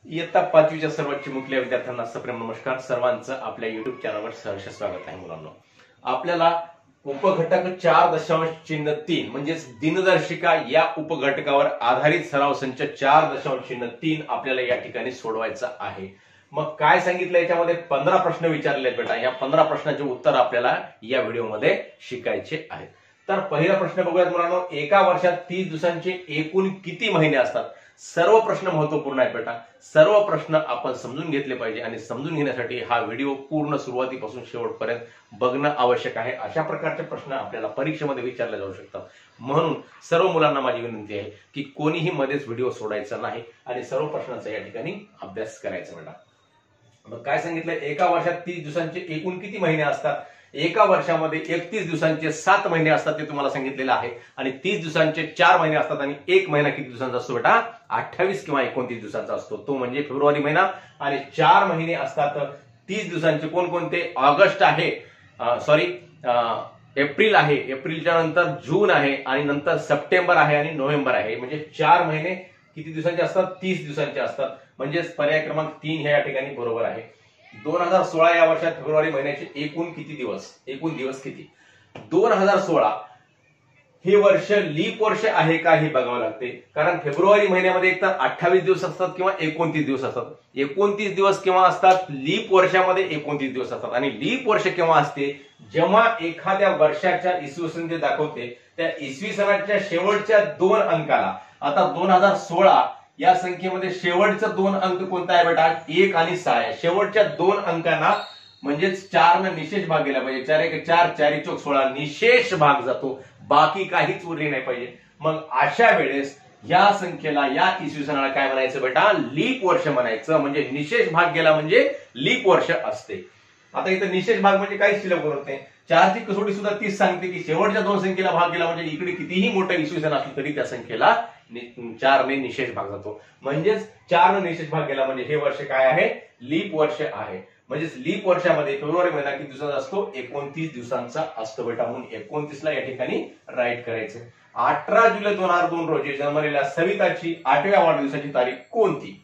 इयत्ता 5वीच्या सर्व चिमुकल्या विद्यार्थ्यांना सप्रेम नमस्कार. सर्वांचं आपल्या युट्यूब चॅनलवर सहर्ष स्वागत आहे. मुलांनो, आपल्याला उपघटक 4.3 म्हणजेच दिनदर्शिका या उपघटकावर आधारित सराव संच 4.3 आपल्याला या ठिकाणी सोडवायचा आहे. मग काय सांगितलं, याच्यामध्ये 15 प्रश्न विचारले आहेत बेटा. या 15 प्रश्नांचे उत्तर आपल्याला या व्हिडिओमध्ये शिकायचे आहेत. तर पहिला प्रश्न बघूयात मुलांनो. एका वर्षात 30 दिवसांचे एकूण किती महिने असतात? सर्व प्रश्न महत्वपूर्ण आहेत बेटा. सर्व प्रश्न आपण समजून घेतले पाहिजे आणि समजून घेण्यासाठी हा व्हिडिओ पूर्ण सुरुवातीपासून शेवटपर्यंत बघणं आवश्यक आहे. अशा प्रकारचे प्रश्न आपल्याला परीक्षेमध्ये विचारले जाऊ शकतात. म्हणून सर्व मुलांना माझी विनंती आहे की कोणीही मध्येच व्हिडिओ सोडायचा नाही आणि सर्व प्रश्नांचा या ठिकाणी अभ्यास करायचा बेटा. मग काय सांगितलं, एका वर्षात 30 दिवसांचे एकूण किती महिने असतात? एका वर्षामध्ये 31 दिवसांचे 7 महिने असतात, ते तुम्हाला सांगितलेलं आहे. आणि 30 दिवसांचे 4 महिने असतात आणि एक महिना किती दिवसांचा असतो बेटा? 28 किंवा 29 दिवसांचा असतो, तो म्हणजे फेब्रुवारी महिना. आणि 4 महिने असतात 30 दिवसांचे. कोणकोणते? ऑगस्ट आहे, एप्रिल आहे, एप्रिलच्या नंतर जून आहे आणि नंतर सप्टेंबर आहे आणि नोव्हेंबर आहे. म्हणजे 4 महिने किती दिवसांचे असतात? 30 दिवसांचे असतात. म्हणजेच पर्याय क्रमांक 3 हे या ठिकाणी बरोबर आहे. 2016 या वर्षात फेब्रुवारी महिन्याचे एकूण किती दिवस? एकूण दिवस किती? 2016 हे वर्ष लीप वर्ष आहे का हे बघावं लागते. कारण फेब्रुवारी महिन्यामध्ये एकतर 28 दिवस असतात किंवा 29 दिवस असतात. 29 दिवस केव्हा असतात? लीप वर्षामध्ये 29 दिवस असतात. आणि लीप वर्ष केव्हा असते? जेव्हा एखाद्या वर्षाच्या इसवी सन जे दाखवते त्या इसवी सणाच्या शेवटच्या 2 अंकाला, आता 2016 या संख्येमध्ये शेवटचा 2 अंक कोणता आहे बेटा? 1 आणि 6 आहे. शेवटच्या 2 अंकांना म्हणजेच 4 न निशेष भाग गेला पाहिजे. 4 1 4, 4 चौक 16 निशेष भाग जातो, बाकी काहीच उरले नाही पाहिजे. मग अशा वेळेस या संख्येला, या इसवी सणाला काय म्हणायचं बेटा? लीप वर्ष म्हणायचं. म्हणजे निशेष भाग गेला म्हणजे लीप वर्ष असते. आता इथं निशेष भाग म्हणजे काहीच शिल्लक होत नाही. 4ची कसोटी सुद्धा 30 सांगते की शेवटच्या 2 संख्येला भाग गेला म्हणजे इकडे कितीही मोठं इसवी सन असलं तरी त्या संख्येला 4 ने निशेष भाग जातो. म्हणजेच 4 ने निशेष भाग गेला म्हणजे हे वर्ष काय आहे? लीप वर्ष आहे. म्हणजेच लीप वर्षामध्ये फेब्रुवारी महिना किती दिवसांचा असतो? 29 दिवसांचा असतो बेटा. म्हणून 29 ला या ठिकाणी राईट करायचं. 18 जुलै 2002 रोजी जन्मलेल्या सविताची 8व्या वाढदिवसाची तारीख कोणती?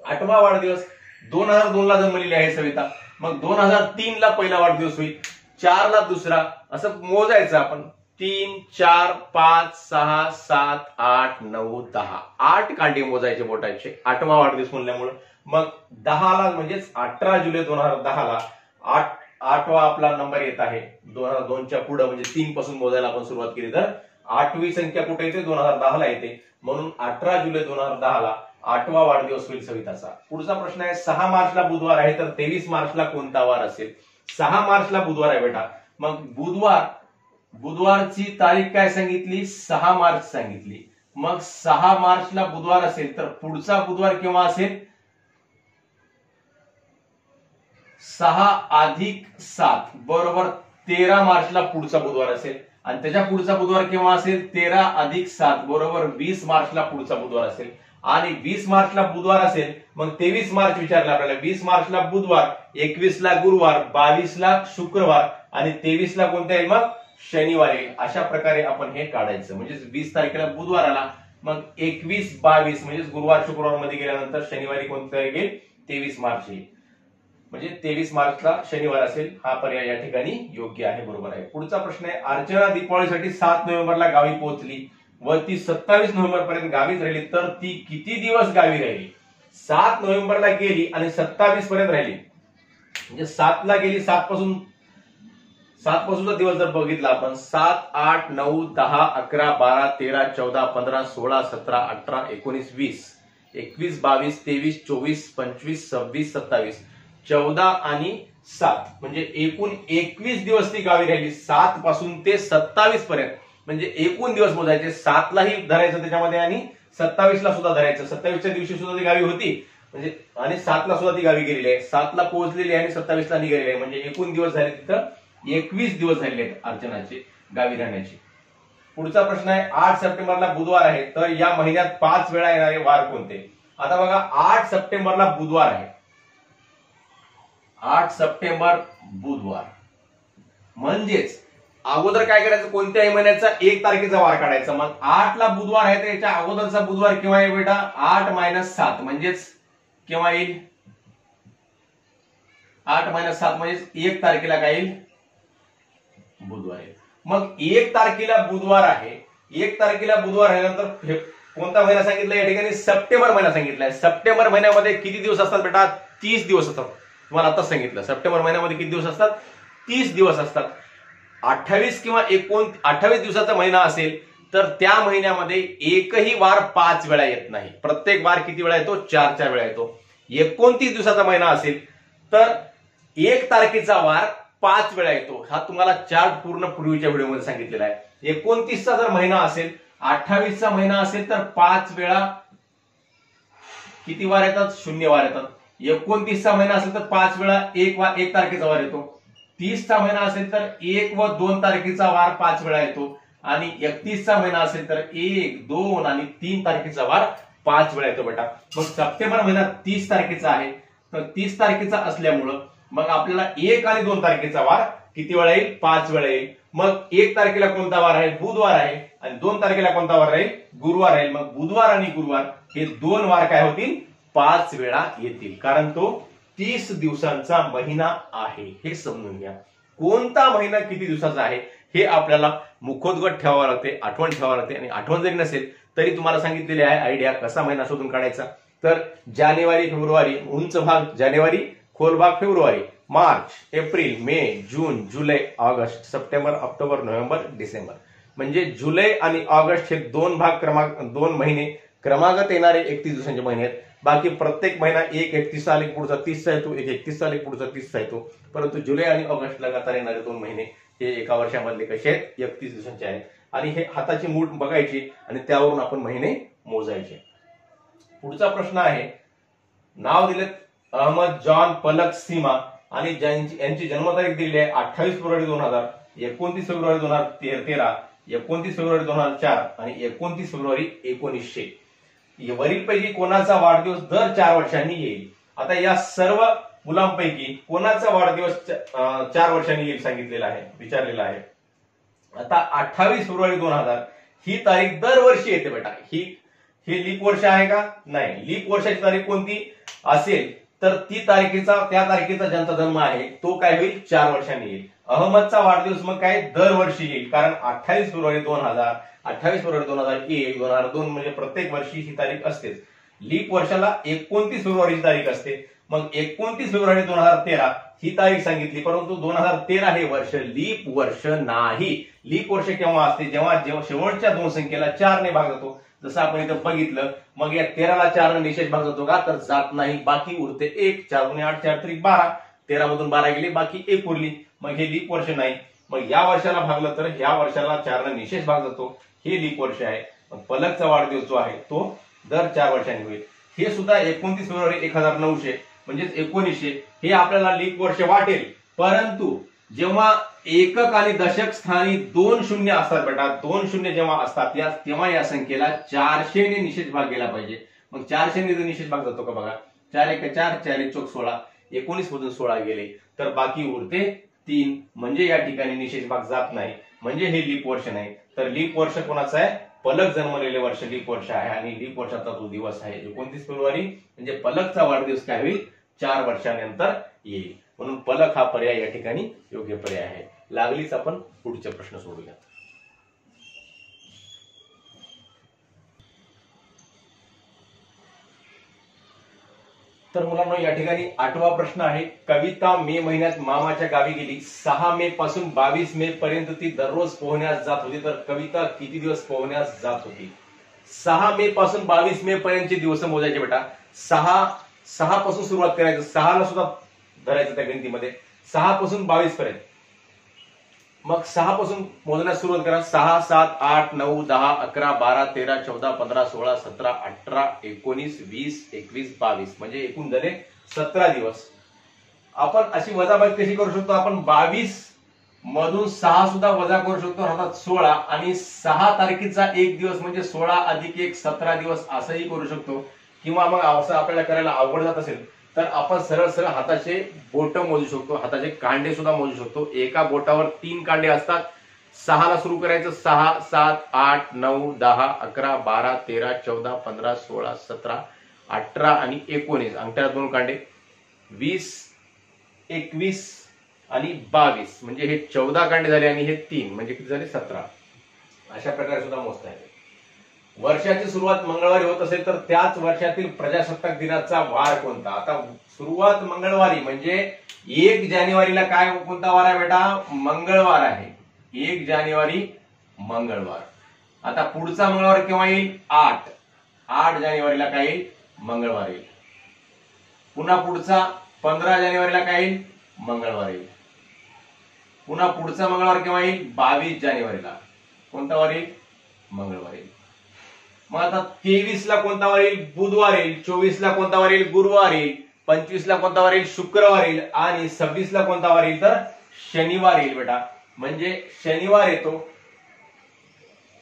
8वा वाढदिवस 2002 ला जन्मलेली आहे सविता. मग 2003 ला पहिला वाढदिवस होईल, 4 ला दुसरा, असं मोजायचं आपण. 3 4 5 6 7 8 9 10 8 कांडे मोजायचे बोटाचे 8वा वाढदिवस म्हणल्यामुळे. मग 10 ला म्हणजेच 18 जुलै 2010 ला 8वा आपला नंबर येत आहे. 2002च्या पुढे म्हणजे 3 पासून मोजायला आपण सुरुवात केली तर 8वी संख्या कुठे येते? 2010 ला येते. म्हणून 18 जुलै 2010 ला 8वा वाढदिवस होईल सविताचा. पुढचा प्रश्न आहे, 6 मार्चला बुधवार आहे तर 23 मार्चला कोणता वार असेल? 6 मार्चला बुधवार आहे बेटा. मग बुधवारची तारीख काय सांगितली? 6 मार्च सांगितली. मग 6 मार्चला बुधवार असेल तर पुढचा बुधवार केव्हा असेल? 6 अधिक 7 बरोबर 13 मार्चला पुढचा बुधवार असेल. आणि त्याच्या पुढचा बुधवार केव्हा असेल? 13 अधिक 7 बरोबर 20 मार्चला पुढचा बुधवार असेल. आणि 20 मार्चला बुधवार असेल मग 23 मार्च विचारला आपल्याला. 20 मार्चला बुधवार, 21 ला गुरुवार, 22 ला शुक्रवार आणि 23 ला कोणता येईल? मग शनिवार येईल. अशा प्रकारे आपण हे काढायचं. म्हणजे 20 तारखेला बुधवार आला, मग 21 22 म्हणजे गुरुवार शुक्रवार मध्ये गेल्यानंतर शनिवारी कोणता येईल? 23 मार्च येईल. म्हणजे 23 मार्चला शनिवार असेल. हा पर्याय या ठिकाणी योग्य आहे, बरोबर आहे. पुढचा प्रश्न आहे, अर्चना दीपावलीसाठी 7 नोव्हेंबरला गावी पोहोचली व ती 27 नोव्हेंबर पर्यंत गावीच राहिली तर ती किती दिवस गावी राहिली? 7 नोव्हेंबरला गेली आणि 27 पर्यंत राहिली. म्हणजे 7 ला गेली, 7 पासूनचा दिवस जर बघितला आपण, 7 8 9 10 11 12 13 14 15 16 17 18 19 20 21 22 23 24 25 26 27 14 आणि 7 म्हणजे एकूण 21 दिवस ती गावी राहिली. 7 पासून ते 27 पर्यंत म्हणजे एकूण दिवस मोजायचे. 7 लाही धरायचं त्याच्यामध्ये आणि 27 ला सुद्धा धरायचं. 27च्या दिवशी सुद्धा ती गावी होती म्हणजे, आणि 7 ला सुद्धा ती गावी गेलेली आहे. 7 ला पोहोचलेली आहे आणि 27 ला निघालेली आहे. म्हणजे एकूण दिवस झाले तिथं 21 दिवस झालेले आहेत अर्चनाचे गावी राहण्याचे. पुढचा प्रश्न आहे, 8 सप्टेंबरला बुधवार आहे तर या महिन्यात 5 वेळा येणारे वार कोणते? आता बघा, 8 सप्टेंबरला बुधवार आहे. 8 सप्टेंबर बुधवार म्हणजेच अगोदर काय करायचं? कोणत्याही महिन्याचा 1 तारखेचा वार काढायचा. मग 8 ला बुधवार आहे तर याच्या अगोदरचा बुधवार केव्हा आहे बेटा? 8 - 7 म्हणजेच केव्हा येईल? 8 - 7 म्हणजे 1 तारखेला काय येईल? बुधवार येईल. मग 1 तारखेला बुधवार आहे. 1 तारखेला बुधवार आल्यानंतर कोणता महिना सांगितला या ठिकाणी? सप्टेंबर महिना सांगितलाय. सप्टेंबर महिन्यामध्ये किती दिवस असतात बेटा? 30 दिवस असतात. तुम्हाला आता सांगितलं सप्टेंबर महिन्यामध्ये किती दिवस असतात? 30 दिवस असतात. 28 किंवा 28 दिवसाचा महिना असेल तर त्या महिन्यामध्ये एकही वार 5 वेळा येत नाही. प्रत्येक वार किती वेळा येतो? 4 वेळा येतो. 29 दिवसाचा महिना असेल तर 1 तारखेचा वार 5 वेळा येतो. हा तुम्हाला चार्ट पूर्ण पूर्वीच्या व्हिडिओमध्ये सांगितलेला आहे. 29चा जर महिना असेल, 28चा महिना असेल तर 5 वेळा किती वार येतात? 0 वार येतात. 29चा महिना असेल तर 5 वेळा 1 तारखेचा वार येतो. 30चा महिना असेल तर 1 व 2 तारखेचा वार 5 वेळा येतो. आणि 31चा महिना असेल तर 1, 2 आणि 3 तारखेचा वार 5 वेळा येतो बेटा. मग सप्टेंबर महिना 30 तारखेचा आहे. तर 30 तारखेचा असल्यामुळं मग आपल्याला 1 आणि 2 तारखेचा वार किती वेळा येईल? 5 वेळा येईल. मग 1 तारखेला कोणता वार आहे? बुधवार आहे. आणि 2 तारखेला कोणता वार राहील? गुरुवार राहील. मग बुधवार आणि गुरुवार हे 2 वार काय होतील? 5 वेळा येतील. कारण तो 30 दिवसांचा महिना आहे. हे समजून घ्या. कोणता महिना किती दिवसाचा आहे हे आपल्याला मुखोद्गत ठेवावं लागते, आठवण ठेवावं लागते. आणि आठवण जरी नसेल तरी तुम्हाला सांगितलेली आहे आयडिया कसा महिना शोधून काढायचा. तर जानेवारी, फेब्रुवारी उंच भाग जानेवारी, खोल भाग फेब्रुवारी, मार्च, एप्रिल, मे, जून, जुलै, ऑगस्ट, सप्टेंबर, ऑक्टोबर, नोव्हेंबर, डिसेंबर. म्हणजे जुलै आणि ऑगस्ट हे 2 महिने क्रमागत येणारे 31 दिवसांचे महिने आहेत. बाकी प्रत्येक महिना 1/31 आले पुढचा 30चा येतो, 1/31 आले पुढचा 30चा येतो. परंतु जुलै आणि ऑगस्ट लगातार येणारे 2 महिने हे एका वर्षामधले कसे आहेत? 31 दिवसांचे आहेत. आणि हे हाताची मूठ बघायची आणि त्यावरून आपण महिने मोजायचे. पुढचा प्रश्न आहे, नाव दिलेत अहमद जॉन पलक सीमा आणि यांची जन्मतारीख दिली आहे 28 फेब्रुवारी 2000, 29 फेब्रुवारी 2013, 29 फेब्रुवारी 2004 आणि 29 फेब्रुवारी 1900. वरीलपैकी कोणाचा वाढदिवस दर 4 वर्षांनी येईल? आता या सर्व मुलांपैकी कोणाचा वाढदिवस 4 वर्षांनी येईल सांगितलेला आहे, विचारलेला आहे. आता 28 फेब्रुवारी 2000 ही तारीख दरवर्षी येते बेटा. ही लीप वर्ष आहे का? नाही. लीप वर्षाची तारीख कोणती असेल तर त्या तारखेचा ज्यांचा जन्म आहे तो काय होईल? 4 वर्षांनी येईल. अहमदचा वाढदिवस मग काय? दरवर्षी येईल. कारण 28 फेब्रुवारी 2000, 28 फेब्रुवारी 2001, 2002 म्हणजे प्रत्येक वर्षी ही तारीख असतेच. लीप वर्षाला 29 फेब्रुवारीची तारीख असते. मग 29 फेब्रुवारी 2013 ही तारीख सांगितली. परंतु 2013 हे वर्ष लीप वर्ष नाही. लीप वर्ष केव्हा असते? जेव्हा शेवटच्या 2 संख्येला 4 ने भाग जातो. जसं आपण इथं बघितलं. मग या 13ला 4 ने निशेष भाग जातो का? तर जात नाही. बाकी उरते 1. 4 × 8 = 4 × 3 = 12. 13 मधून 12 गेले, बाकी 1 उरली. मग हे लीप वर्ष नाही. मग या वर्षाला भागलं तर ह्या वर्षाला 4 ने निशेष भाग जातो. हे लीप वर्ष आहे. मग पलकचा वाढदिवस जो आहे तो दर 4 वर्षांनी होईल. हे सुद्धा 29 फेब्रुवारी 1900 म्हणजेच 1900 हे आपल्याला लीप वर्ष वाटेल. परंतु जेव्हा एकक आणि दशक स्थानी 2 शून्य असतात बेटा, 2 शून्य जेव्हा असतात तेव्हा या संख्येला 400 ने निशेष भाग गेला पाहिजे. मग 400 ने निशेष भाग जातो का बघा? 4 × 1 = 4, 4 × 1 = 16, 19 मधून 16 गेले तर बाकी उरते 3. म्हणजे या ठिकाणी निशेष भाग जात नाही. म्हणजे हे लीप वर्ष नाही. तर लीप वर्ष कोणाचं आहे? पलक जन्मलेले वर्ष लीप वर्ष आहे. आणि लीप वर्षाचा तो दिवस आहे 29 फेब्रुवारी. म्हणजे पलकचा वाढदिवस काय होईल? 4 वर्षानंतर येईल. म्हणून पलक हा पर्याय या ठिकाणी योग्य पर्याय आहे. लागलीच आपण पुढचे प्रश्न सोडूया. तर मुलांनो या ठिकाणी 8वा प्रश्न आहे. कविता मे महिन्यात मामाच्या गावी गेली. 6 मे पासून 22 मे पर्यंत ती दररोज पोहण्यास जात होती. तर कविता किती दिवस पोहण्यास जात होती? 6 मे पासून 22 मे पर्यंतचे दिवस मोजायचे बेटा. 6 पासून सुरुवात करायचं. 6 ला सुद्धा धरायचं त्या गणतीमध्ये. 6 पासून 22 पर्यंत. मग 6 पासून मोजण्यास सुरुवात करा. 6, 7, 8, 9, 10, 11, 12, 13, 14, 15, 16, 17, 18, 19, 20, 21, 22 म्हणजे एकूण झाले 17 दिवस. आपण अशी वजाबाकी कशी करू शकतो? आपण 22 मधून 6 सुद्धा वजा करू शकतो. अर्थात 16 आणि 6 तारखेचा एक दिवस म्हणजे 16 + 1 17 दिवस असंही करू शकतो. किंवा मग असं आपल्याला करायला अवघड जात असेल तर आपण सरळ सरळ हाताचे बोट मोजू शकतो. हाताचे कांडे सुद्धा मोजू शकतो. एका बोटावर 3 कांडे असतात. 6 ला सुरू करायचं. 6, 7, 8, 9, 10, 11, 12, 13, 14, 15, 16, 17, 18 आणि 19 अंगठ्याला 2 कांडे, 20, 21 आणि 22 म्हणजे हे 14 कांडे झाले आणि हे 3 म्हणजे किती झाले 17. अशा प्रकारे सुद्धा मोजता येते. वर्षाची सुरुवात मंगळवारी होत असेल तर त्याच वर्षातील प्रजासत्ताक दिनाचा वार कोणता. आता सुरुवात मंगळवारी म्हणजे 1 जानेवारीला काय कोणता वार आहे बेटा, मंगळवार आहे. 1 जानेवारी मंगळवार. आता पुढचा मंगळवार केव्हा येईल, 8 जानेवारीला काय येईल, मंगळवार येईल. पुन्हा पुढचा 15 जानेवारीला काय येईल, मंगळवार येईल. पुन्हा पुढचा मंगळवार केव्हा येईल, 22 जानेवारीला कोणता वार येईल, मंगळवार येईल. मग आता 23 ला कोणता वार येईल, बुधवार येईल. 24 ला कोणता वार येईल, गुरुवार येईल. 25 ला कोणता वार येईल, शुक्रवार येईल. आणि 26 ला कोणता वार येईल तर शनिवार येईल बेटा. म्हणजे शनिवार येतो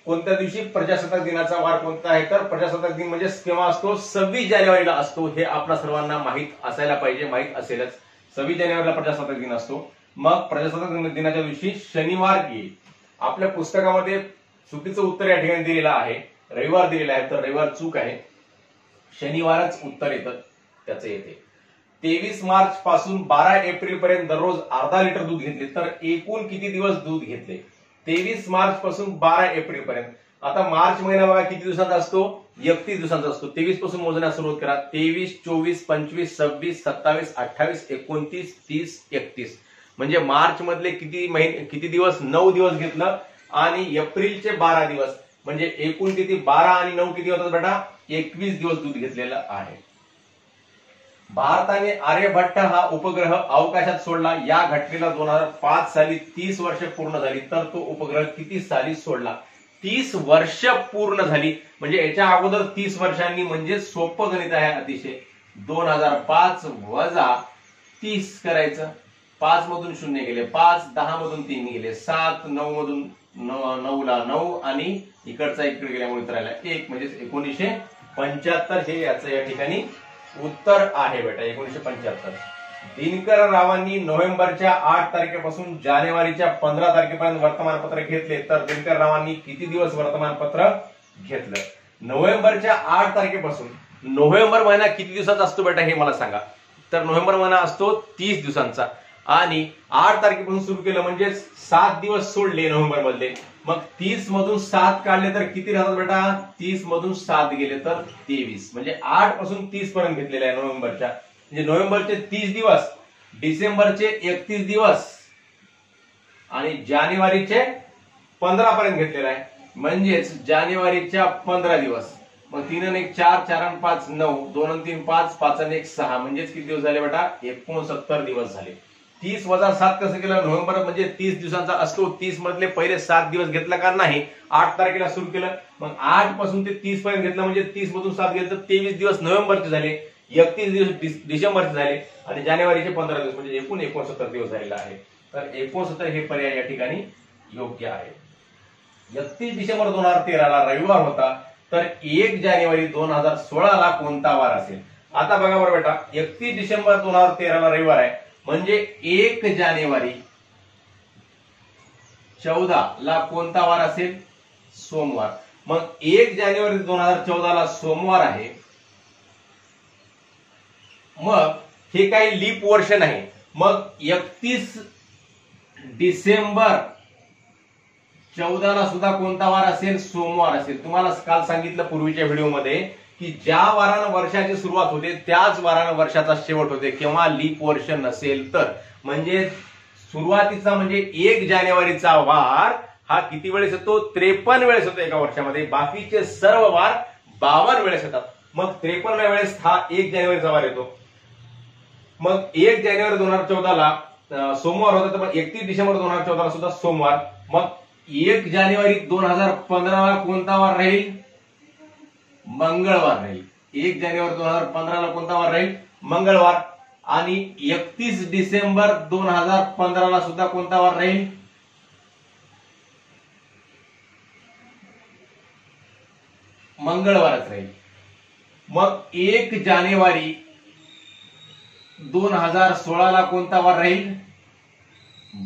कोणत्या दिवशी, प्रजासत्ताक दिनाचा वार कोणता आहे तर प्रजासत्ताक दिन म्हणजे केव्हा असतो, 26 जानेवारीला असतो. हे आपल्या सर्वांना माहित असायला पाहिजे, माहित असेलच. 26 जानेवारीला प्रजासत्ताक दिन असतो. मग प्रजासत्ताक दिनाच्या दिवशी शनिवार येईल. आपल्या पुस्तकामध्ये चुकीचं उत्तर या ठिकाणी दिलेलं आहे, रविवार दिलेला आहे, तर रविवार चूक आहे. शनिवारच उत्तर येतं त्याचं येते. 23 मार्च पासून 12 एप्रिल पर्यंत दररोज अर्धा लिटर दूध घेतले तर एकूण किती दिवस दूध घेतले. 23 मार्च पासून 12 एप्रिल पर्यंत. आता मार्च महिना बघा किती दिवसांचा असतो, 31 दिवसांचा असतो. 23 पासून मोजण्यास सुरुवात करा. 23, 24, 25, 26, 27, 28, 29, 30, 31 म्हणजे मार्च मधले किती दिवस, 9 दिवस घेतलं. आणि एप्रिलचे 12 दिवस म्हणजे एकूण किती, 12 आणि 9 किती होतात बेटा, 21 दिवस दूध घेतलेलं आहे. भारताने आर्यभट्ट हा उपग्रह अवकाशात सोडला. या घटनेला 2005 साली 30 वर्ष पूर्ण झाली. तर तो उपग्रह किती साली सोडला, 30 वर्ष पूर्ण झाली. म्हणजे याच्या अगोदर 30 वर्षांनी, म्हणजे सोपं गणित आहे अतिशय. 2005 वजा 30 करायचं. 5 मधून 0 गेले 5, 10 मधून 3 गेले 7, 9 मधून 9 ला 9 आणि इकडचा इकडे गेल्यामुळे उत्तर आला 1 म्हणजे 1975 हे याचं या ठिकाणी उत्तर आहे बेटा. 1975. दिनकर रावांनी नोव्हेंबरच्या 8 तारखेपासून जानेवारीच्या 15 तारखेपर्यंत वर्तमानपत्र घेतले तर दिनकर रावांनी किती दिवस वर्तमानपत्र घेतलं. नोव्हेंबरच्या 8 तारखेपासून, नोव्हेंबर महिना किती दिवसाचा असतो बेटा हे मला सांगा. तर नोव्हेंबर महिना असतो 30 दिवसांचा. आणि 8 तारखेपासून सुरू केलं म्हणजे 7 दिवस सोडले नोव्हेंबर मधले. मग 30 मधून 7 काढले तर किती राहतात बेटा, 30 मधून 7 गेले तर 23 म्हणजे 8 पासून 30 पर्यंत घेतलेले आहे नोव्हेंबरच्या. म्हणजे नोव्हेंबरचे 30 दिवस, डिसेंबरचे 31 दिवस आणि जानेवारीचे 15 पर्यंत घेतलेला आहे. म्हणजेच जानेवारीच्या 15 दिवस. मग 3 आणि 1 4, 4 आणि 5 9, 2 आणि 3 5, 5 आणि 1 6 म्हणजेच किती दिवस झाले बेटा, 69 दिवस झाले. 30 वजा 7 कसं केलं, नोव्हेंबर म्हणजे 30 दिवसांचा असतो. 30 मधले पहिले 7 दिवस घेतला का नाही, 8 तारखेला सुरू केलं. मग 8 पासून ते 30 पर्यंत घेतलं म्हणजे 30 मधून 7 गेले तर 23 दिवस नोव्हेंबरचे झाले, 31 दिवस डिसेंबरचे झाले आणि जानेवारीचे 15 दिवस म्हणजे एकूण 69 दिवस झालेला आहे. तर 69 हे पर्याय या ठिकाणी योग्य आहे. 31 डिसेंबर 2013 ला रविवार होता तर 1 जानेवारी 2016 ला कोणता वार असेल. आता बघा बरं बेटा, 31 डिसेंबर 2013 ला रविवार आहे म्हणजे 1 जानेवारी 14 ला कोणता वार असेल, सोमवार. मग 1 जानेवारी 2014 ला सोमवार आहे. मग हे काही लीप वर्ष नाही. मग 31 डिसेंबर 14 ला सुद्धा कोणता वार असेल, सोमवार असेल. तुम्हाला काल सांगितलं पूर्वीच्या व्हिडिओमध्ये की ज्या वारानं वर्षाची सुरुवात होते त्याच वारानं वर्षाचा शेवट होते, केव्हा लीप वर्ष नसेल तर. म्हणजे सुरुवातीचा म्हणजे 1 जानेवारीचा वार हा किती वेळेस येतो, 53 वेळेस येतो एका वर्षामध्ये. बाकीचे सर्व वार 52 वेळेस येतात. मग 53व्या वेळेस हा 1 जानेवारीचा वार येतो. मग 1 जानेवारी 2014 ला सोमवार होता, तर 31 डिसेंबर 2014 ला सुद्धा सोमवार. मग 1 जानेवारी 2015 ला कोणता वार राहील, मंगळवार राहील. 1 जानेवारी 2015 ला कोणता वार राहील, मंगळवार. आणि 31 डिसेंबर 2015 ला सुद्धा कोणता वार राहील, मंगळवारच राहील. मग 1 जानेवारी 2016 ला कोणता वार राहील,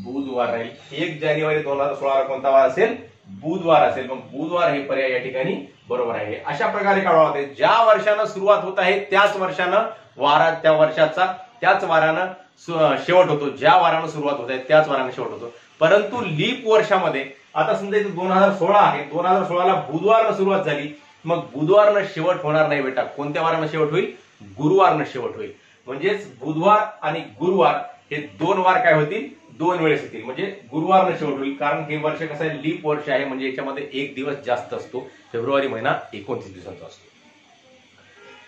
बुधवार राहील. 1 जानेवारी 2016 ला कोणता वार असेल, बुधवार असेल, मग बुधवार हे पर्याय या ठिकाणी बरोबर आहे. अशा प्रकारे काढावं लागते. ज्या वर्षानं सुरुवात होत आहे त्याच वर्षानं वारा, त्या वर्षाचा त्याच वारानं शेवट होतो. ज्या वारानं सुरुवात होत आहे त्याच वारानं शेवट होतो. परंतु लीप वर्षामध्ये आता समजा इथे 2016 आहे, 2016ला बुधवारनं सुरुवात झाली, मग बुधवारनं शेवट होणार नाही बेटा. कोणत्या वारानं शेवट होईल? गुरुवारनं शेवट होईल. म्हणजेच बुधवार आणि गुरुवार हे दोन वार काय होतील? दोन वेळेस येतील. म्हणजे गुरुवारनं शेवट होईल. कारण हे वर्ष कसं आहे? लीप वर्ष आहे, म्हणजे याच्यामध्ये एक दिवस जास्त असतो. फेब्रुवारी महिना 29 दिवसांचा असतो.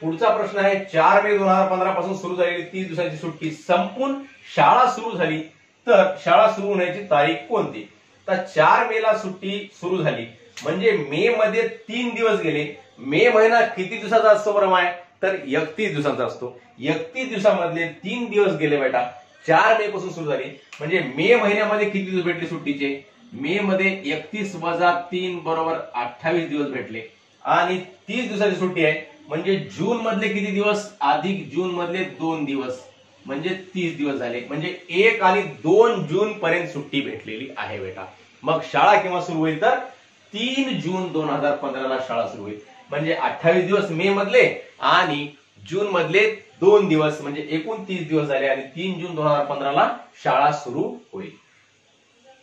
पुढचा प्रश्न आहे 4 मे 2015 पासून सुरू झालेली 30 दिवसांची सुट्टी संपून शाळा सुरू झाली तर शाळा सुरू होण्याची तारीख कोणती? तर 4 मेला सुट्टी सुरू झाली म्हणजे मे मध्ये 3 दिवस गेले. मे महिना किती दिवसाचा असतो बरं माय? तर 31 दिवसांचा असतो. 31 दिवसामधले 3 दिवस गेले बेटा. 4 मे पासून सुरू झाली म्हणजे मे महिन्यामध्ये किती दिवस भेटले सुट्टीचे? मे मध्ये 31 वजा 3 बरोबर 28 दिवस भेटले. आणि 30 दिवसाची सुट्टी आहे म्हणजे जून मधले किती दिवस अधिक जून मधले 2 दिवस म्हणजे 30 दिवस झाले. म्हणजे 1 आणि 2 जून पर्यंत सुट्टी भेटलेली आहे बेटा. मग शाळा केव्हा सुरू होईल? तर 3 जून 2015 ला शाळा सुरू होईल. म्हणजे 28 दिवस मे मधले आणि जून मधले 2 दिवस म्हणजे एकूण 30 दिवस झाले आणि 3 जून 2015 ला शाळा सुरू होईल.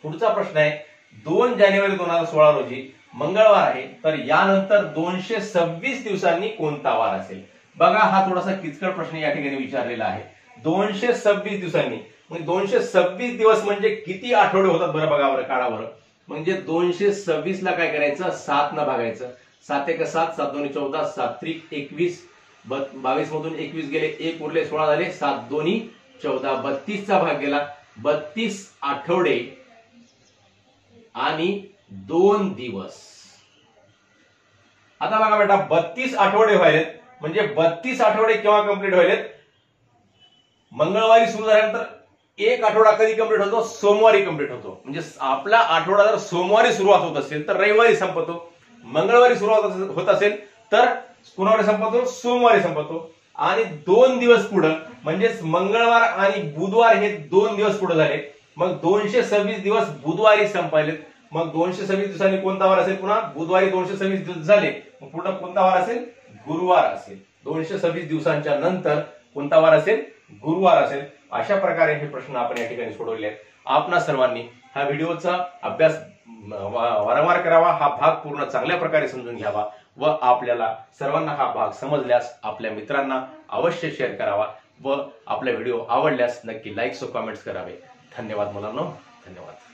पुढचा प्रश्न आहे 2 जानेवारी 2016 रोजी मंगळवार आहे तर यानंतर 226 दिवसांनी कोणता वार असेल? बघा हा थोडासा किचकट प्रश्न या ठिकाणी विचारलेला आहे. 226 दिवसांनी म्हणजे 226 दिवस म्हणजे किती आठवडे होतात बरं? बघा बरं, काढा बरं. म्हणजे 226 ला काय करायचं? 7 न भागायचं. 7 एक 7, 7 दोन्ही 14, 7 त्रिक 21, 22 मधून 21 गेले, 1 उरले 16 झाले, 7 दोन्ही 14, 32 चा भाग गेला. 32 आठवडे आणि 2 दिवस. आता बघा बेटा 32 आठवडे व्हायलेत म्हणजे 32 आठवडे केव्हा कंप्लीट व्हायलेत? मंगळवारी सुरू झाल्यानंतर 1 आठवडा कधी कंप्लीट होतो? सोमवारी कंप्लीट होतो. म्हणजे आपला आठवडा जर सोमवारी सुरुवात होत असेल तर रविवारी संपतो. मंगळवारी सुरुवात होत असेल तर कुणावारी संपतो? सोमवारी संपतो. आणि 2 दिवस पुढे म्हणजेच मंगळवार आणि बुधवार हे 2 दिवस पुढे झाले. मग 226 दिवस बुधवारी संपायलेत. मग 226 दिवसांनी कोणता वार असेल? पुन्हा बुधवारी 226 दिवस झाले, मग पुढे कोणता वार असेल? गुरुवार असेल. 226 दिवसांच्या नंतर कोणता वार असेल? गुरुवार असेल. अशा प्रकारे हे प्रश्न आपण या ठिकाणी सोडवले आहेत. आपणा सर्वांनी हा व्हिडिओचा अभ्यास वारंवार करावा, हा भाग पूर्ण चांगल्या प्रकारे समजून घ्यावा व आपल्याला सर्वांना हा भाग समजल्यास आपल्या मित्रांना अवश्य शेअर करावा व आपला व्हिडिओ आवडल्यास नक्की लाईक्स व कमेंट्स करावे. धन्यवाद मुलांनो, धन्यवाद.